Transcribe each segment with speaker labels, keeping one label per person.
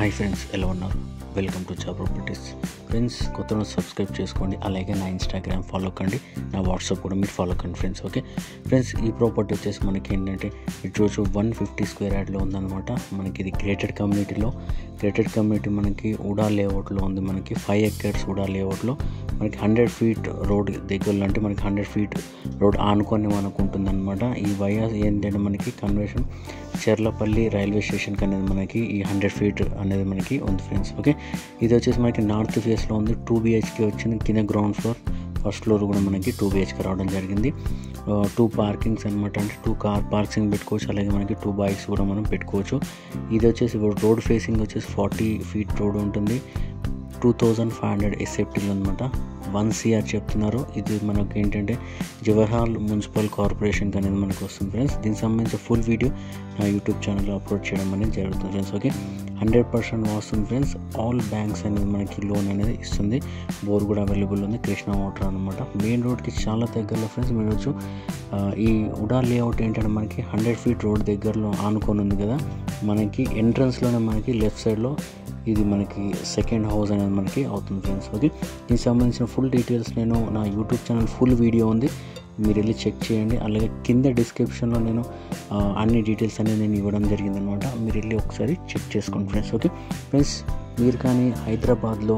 Speaker 1: Hi friends, ఎలా ఉన్నారు? Welcome to చా ప్రాపర్టీస్. ఫ్రెండ్స్, కొత్తగా సబ్స్క్రైబ్ చేసుకోండి, అలాగే నా ఇన్స్టాగ్రామ్ ఫాలో కండి, నా వాట్సాప్ కూడా మీరు ఫాలో కండి ఫ్రెండ్స్. ఓకే ఫ్రెండ్స్, ఈ ప్రాపర్టీ వచ్చేసి మనకి ఏంటంటే ఇటు 150 స్క్వేర్ యార్డ్లో ఉందన్నమాట. మనకి ఇది గ్రేటెడ్ కమ్యూనిటీ మనకి ఉడా లేఅవుట్లో ఉంది. మనకి 5 acres ఉడా లేఅవుట్లో మనకి 100 feet రోడ్ దగ్గరలో, అంటే మనకి 100 feet రోడ్ ఆనుకొని మనకు ఉంటుందన్నమాట. ఈ వయా ఏంటంటే మనకి కన్వర్షన్ చెర్లపల్లి రైల్వే స్టేషన్కి అనేది మనకి ఈ 100 feet అనేది మనకి ఉంది ఫ్రెండ్స్. ఓకే, ఇది వచ్చేసి మనకి నార్త్ ఫేస్లో ఉంది. 2 BHK వచ్చింది. కింద గ్రౌండ్ ఫ్లోర్, ఫస్ట్ ఫ్లోర్ కూడా మనకి 2 BHK రావడం జరిగింది. 2 పార్కింగ్స్ అనమాట, అంటే 2 కార్ పార్కింగ్ పెట్టుకోవచ్చు, అలాగే మనకి 2 బైక్స్ కూడా మనం పెట్టుకోవచ్చు. ఇది వచ్చేసి రోడ్ ఫేసింగ్ వచ్చేసి 40 feet రోడ్ ఉంటుంది. 2500 SFTలు అనమాట. 1 CR చెప్తున్నారు. ఇది మనకి ఏంటంటే జవహర్లాల్ మున్సిపల్ కార్పొరేషన్కి అనేది మనకు వస్తుంది ఫ్రెండ్స్. దీనికి సంబంధించిన ఫుల్ వీడియో నా యూట్యూబ్ ఛానల్లో అప్లోడ్ చేయడం అనేది జరుగుతుంది ఫ్రెండ్స్. ఓకే, 100% వస్తుంది ఫ్రెండ్స్. ఆల్ బ్యాంక్స్ అనేది మనకి లోన్ అనేది ఇస్తుంది. బోర్ కూడా అవైలబుల్ ఉంది. కృష్ణా వాటర్ అనమాట. మెయిన్ రోడ్కి చాలా దగ్గరలో ఫ్రెండ్స్. మీరు వచ్చు ఈ ఉడా లేఅవుట్ ఏంటంటే మనకి 100 feet రోడ్ దగ్గరలో ఆనుకొని ఉంది కదా. మనకి ఎంట్రన్స్లోనే మనకి లెఫ్ట్ సైడ్లో ఇది మనకి సెకండ్ హౌస్ అనేది మనకి అవుతుంది ఫ్రెండ్స్. ఓకే, దీనికి సంబంధించిన ఫుల్ డీటెయిల్స్ నేను నా యూట్యూబ్ ఛానల్ ఫుల్ వీడియో ఉంది, మీరు వెళ్ళి చెక్ చేయండి. అలాగే కింద డిస్క్రిప్షన్లో నేను అన్ని డీటెయిల్స్ అనేది నేను ఇవ్వడం జరిగిందనమాట. మీరు వెళ్ళి ఒకసారి చెక్ చేసుకోండి ఫ్రెండ్స్. ఓకే ఫ్రెండ్స్, మీరు కానీ హైదరాబాద్లో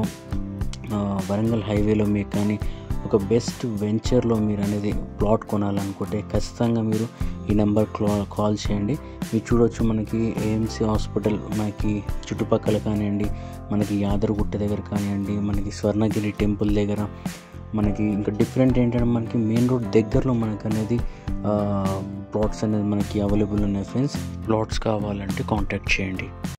Speaker 1: వరంగల్ హైవేలో మీకు కానీ ఒక బెస్ట్ వెంచర్లో మీరు అనేది ప్లాట్ కొనాలనుకుంటే ఖచ్చితంగా మీరు ఈ నెంబర్ కాల్ చేయండి. మీరు చూడవచ్చు, మనకి AMC హాస్పిటల్ మనకి చుట్టుపక్కల కానివ్వండి, మనకి యాదగిరిగుట్ట దగ్గర కానివ్వండి, మనకి స్వర్ణగిరి టెంపుల్ దగ్గర, మనకి ఇంకా డిఫరెంట్ ఏంటంటే మనకి మెయిన్ రోడ్ దగ్గరలో మనకు అనేది ప్లాట్స్ అనేది మనకి అవైలబుల్ ఉన్నాయి ఫ్రెండ్స్. ప్లాట్స్ కావాలంటే కాంటాక్ట్ చేయండి.